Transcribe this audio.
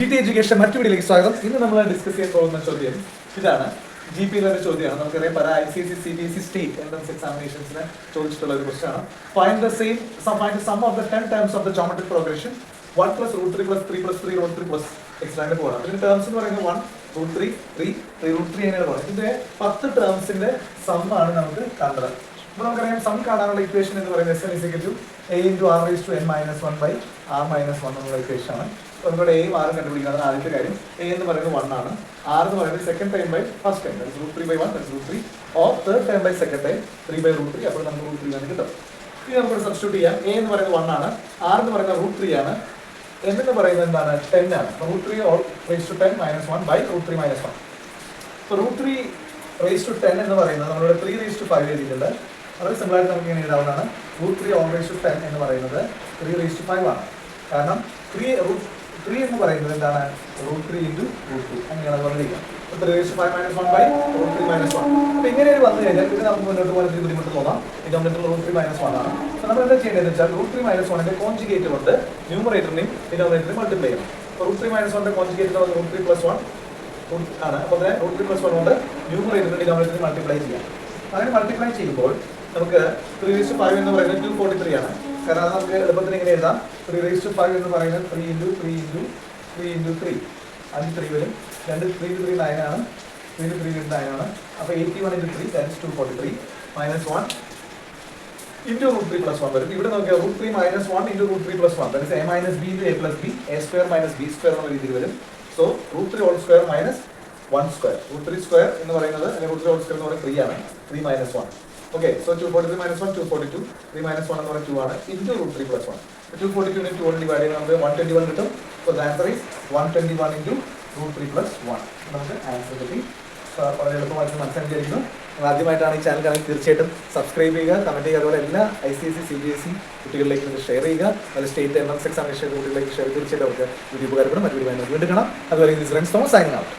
GT education മറ്റു വീഡിയോയിലേക്ക് സ്വാഗതം. ഇന്ന് നമ്മൾ ഡിസ്കസ് ചെയ്യാൻ പോകുന്ന ചോദ്യം ഇതാണ്. GP ചോദ്യമാണ്. നമുക്കറിയാം പല ICSE, CBSE സ്റ്റേറ്റ് എൻട്രൻസ് എക്സാമിനേഷൻസിന് ചോദിച്ചിട്ടുള്ള ഒരു ക്വസ്റ്റൻ ആണ്. Find the sum of the 10 terms of the geometric progression 1 + √3 + 3 + 3 √3 plus extra പോകണം. അതിന്റെ ടേംസ് എന്ന് പറയുന്നത് 1 √3 3 3 √3 അങ്ങനെ പോകണം. ഇതിന്റെ 10 ടേംസിന്റെ സം ആണ് നമുക്ക് കണ്ടത്. അപ്പോൾ നമുക്കറിയാം സം കാണാനുള്ള ഇക്വേഷൻ എന്ന് പറയുന്നത് Sn = a × r⁻n - 1/r - 1 എന്നുള്ള ഇക്വേഷൻ ആണ്. നമ്മുടെ എയും ആറും കണ്ടുപിടിക്കുന്നത് ആദ്യത്തെ കാര്യം. എ എന്ന് പറയുന്നത് 1 ആണ്, ആർ എന്ന് പറയുന്നത് second time by first time, √3/1 √3 or third time by second time 3/√3. അപ്പോൾ നമുക്ക് √3 എന്ന് കിട്ടും. ഇനി നമുക്ക് സബ്സ്റ്റിറ്റ്യൂട്ട് ചെയ്യാം. എ എന്ന് പറയുന്നത് 1 ആണ്, ആർ എന്ന് പറയുന്നത് √3 ആണ്, n എന്ന് പറയുന്നത് എന്താണ് 10 ആണ്. √3 (10 - 1/√3 - 1). അപ്പോൾ √3 (10) എന്ന് പറയുന്നത് നമ്മളിവിടെ 3 എഴുതിയിട്ടുണ്ട്. വളരെ സിമ്പിൾ ആയിട്ട് നമുക്ക് ഇങ്ങനെ എഴുതാവുന്നതാണ്. √3 (10) എന്ന് പറയുന്നത് 3 ആണ്. കാരണം 3 എന്ന് പറയുന്നത് എന്താണ് √3 × √2 അങ്ങനെയാണ് പറഞ്ഞിരിക്കുക. 3 (5 - 1/√3 - 1). അപ്പോൾ ഇങ്ങനെ വന്നു കഴിഞ്ഞാൽ ഇത് നമുക്ക് മുന്നോട്ട് പോകാൻ ഒരു ബുദ്ധിമുട്ട് തോന്നാം. ഡിനോമിനേറ്റർ √3 - 1 ആണ്. അപ്പോൾ നമ്മൾ എന്താ ചെയ്യേണ്ടതെന്ന് വെച്ചാൽ √3 - 1ന്റെ കോൺജുഗേറ്റ് കൊണ്ട് ന്യൂമറേറ്ററിനെയും ഡിനോമിനേറ്ററിനെയും മൾട്ടിപ്ലൈ ചെയ്യണം. അപ്പോൾ √3 - 1ന്റെ കോൺജുഗേറ്റ് √3 + 1 ആണ്. അപ്പോൾ അതിനെ √3 + 1 കൊണ്ട് ന്യൂമറേറ്ററിനെ ഡിനോമിനേറ്ററിനെ മൾട്ടിപ്ലൈ ചെയ്യാം. അങ്ങനെ മൾട്ടിപ്ലൈ ചെയ്യുമ്പോൾ നമുക്ക് 3 (5) എന്ന് പറയുന്നത് 243 ആണ്. കാരണം അത് നമുക്ക് എളുപ്പത്തിന് ഇങ്ങനെ എഴുതാം. 3 (5) എന്ന് പറയുന്നത് 3 × 3 × 3 × 3 5 3 വരും. 2 3 × 3 9 ആണ്. 3 × 3 9 ആണ്. അപ്പോൾ 81 × 3 that is 243 -1 × √3 + 1 വരും. ഇവിടെ നോക്കിയാൽ √3 - 1 × √3 + 1 that is a - b × a + b, a² - b² എന്ന രീതിയിൽ വരും. സോ √3 (1² - 1²). √3² എന്ന് പറയുന്നത് √3 (2) എന്ന് പറയുന്നത് 3 ആണ്. 3 - 1. Okay, so 243 - 1 242, 3 - 1 എന്ന് പറയുന്നത് 2 ആണ്, into √3 + 1. 242 നെ 2 കൊണ്ട് ഡിവൈഡ് ചെയ്യുമ്പോൾ നമുക്ക് 121 കിട്ടും. So the answer is 121 × √3 + 1. നമുക്ക് ആൻസർ കിട്ടി. വളരെ എളുപ്പമായിട്ട് മനസ്സിലാക്കിയിരിക്കുന്നു. നിങ്ങൾ ആദ്യമായിട്ടാണ് ഈ ചാനൽ കാണുന്നത് തീർച്ചയായിട്ടും സബ്സ്ക്രൈബ് ചെയ്യുക, കമന്റ് ചെയ്യുക. അതുപോലെ എല്ലാ ICSE, CBSE കുട്ടികളിലേക്ക് നിങ്ങൾ ഷെയർ ചെയ്യുക. അത് സ്റ്റേറ്റ് എൻട്രൻസ് എക്സാമിനേഷൻ കുട്ടികളിലേക്ക് ഷെയർ തീർച്ചയായിട്ടും അവർക്ക് വീഡിയോ ഉപകാരപ്പെടും. മറ്റു വീഡിയോ വീണ്ടും കാണാം. അതുപോലെ ഫ്രണ്ട്സ് തോമസ് സൈനിങ് ഔട്ട്.